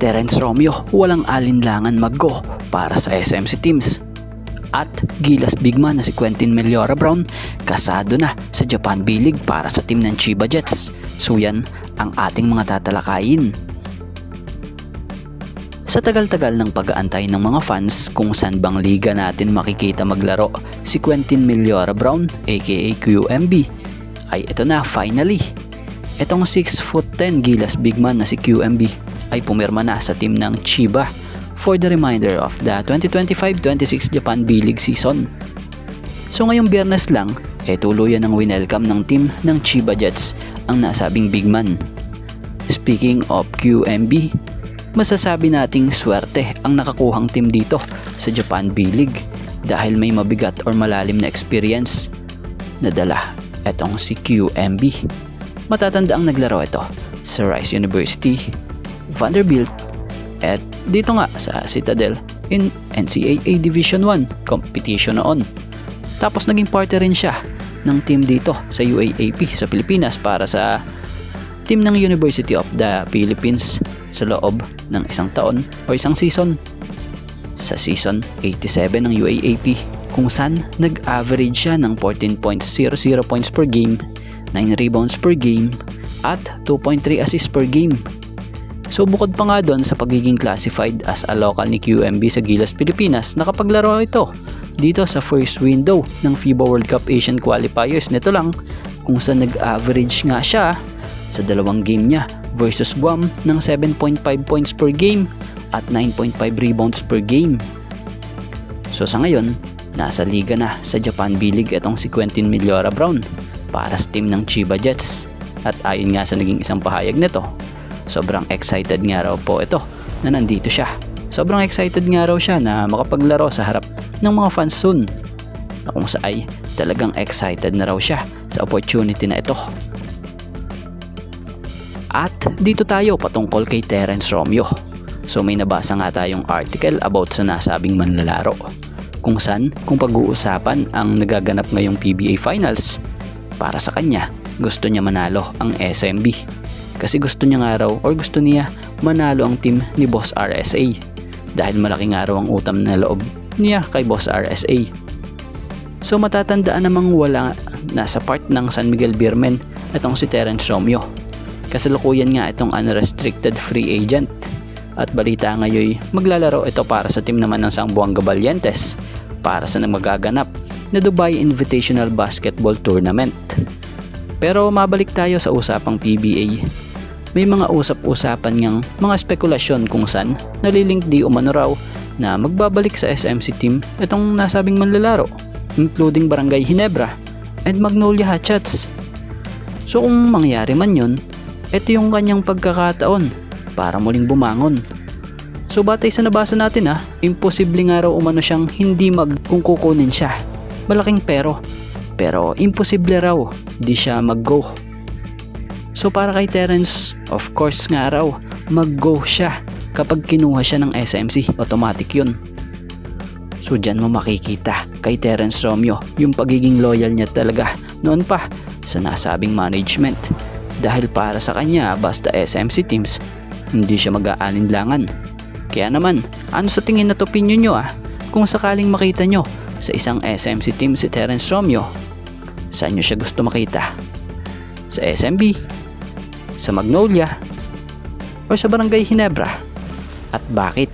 Terence Romeo walang alinlangan mag-go para sa SMC teams. At Gilas Bigman na si Quentin Meliora Brown kasado na sa Japan B-League para sa team ng Chiba Jets. So yan ang ating mga tatalakayin. Sa tagal-tagal ng pag-aantay ng mga fans kung saan bang liga natin makikita maglaro si Quentin Meliora Brown aka QMB, ay ito na finally. Itong 6'10" Gilas Bigman na si QMB ay pumirma na sa team ng Chiba for the remainder of the 2025-26 Japan B-League season. So ngayong Biyernes lang, tuluyan ng winelcome ng team ng Chiba Jets ang nasabing Bigman. Speaking of QMB, masasabi nating swerte ang nakakuhang team dito sa Japan B-League dahil may mabigat or malalim na experience na dala etong si QMB. Matatanda ang naglaro ito sa Rice University, Vanderbilt, at dito nga sa Citadel in NCAA Division 1 competition noon. Tapos naging partner rin siya ng team dito sa UAAP sa Pilipinas para sa team ng University of the Philippines sa loob ng isang taon o isang season. Sa season 87 ng UAAP kung saan nag-average siya ng 14.00 points per game, 9 rebounds per game, at 2.3 assists per game. So bukod pa nga doon sa pagiging classified as a local ni QMB sa Gilas Pilipinas, nakapaglaro ito dito sa first window ng FIBA World Cup Asian Qualifiers nito lang kung saan nag-average nga siya sa dalawang game niya versus Guam ng 7.5 points per game at 9.5 rebounds per game. So sa ngayon, nasa liga na sa Japan B-League itong si Quentin Meliora Brown para sa team ng Chiba Jets. At ayon nga sa naging isang pahayag nito, sobrang excited nga raw po ito na nandito siya. Sobrang excited nga raw siya na makapaglaro sa harap ng mga fans soon, na kung saay talagang excited na raw siya sa opportunity na ito. At dito tayo patungkol kay Terence Romeo. So may nabasa nga tayong article about sa nasabing manlalaro kung saan kung pag-uusapan ang nagaganap ngayong PBA Finals, para sa kanya gusto niya manalo ang SMB kasi gusto niya nga raw or gusto niya manalo ang team ni Boss RSA dahil malaki nga raw ang utam na loob niya kay Boss RSA. So matatandaan namang wala nasa part ng San Miguel Beermen itong si Terence Romeo. Kasalukuyan nga itong unrestricted free agent at balita ngayon maglalaro ito para sa team naman ng Zamboanga Valientes para sa magaganap na Dubai Invitational Basketball Tournament. Pero mabalik tayo sa usapang PBA. May mga usap-usapan ngang mga spekulasyon kung saan nalilink di umano raw na magbabalik sa SMC team itong nasabing manlalaro, including Barangay Ginebra and Magnolia Hatchets. So kung mangyari man yun, ito yung kanyang pagkakataon para muling bumangon. So batay sa nabasa natin imposible nga raw umano siyang hindi kung kukunin siya. Malaking pero imposible raw di siya mag-go. So para kay Terence, of course nga raw mag-go siya kapag kinuha siya ng SMC, automatic yun. So dyan mo makikita kay Terence Romeo yung pagiging loyal niya talaga noon pa sa nasabing management. Dahil para sa kanya basta SMC teams, hindi siya mag-aalinlangan. Kaya naman, ano sa tingin na opinion nyo kung sakaling makita nyo sa isang SMC team si Terence Romeo, saan nyo siya gusto makita? Sa SMB, sa Magnolia, o sa Barangay Ginebra? At bakit?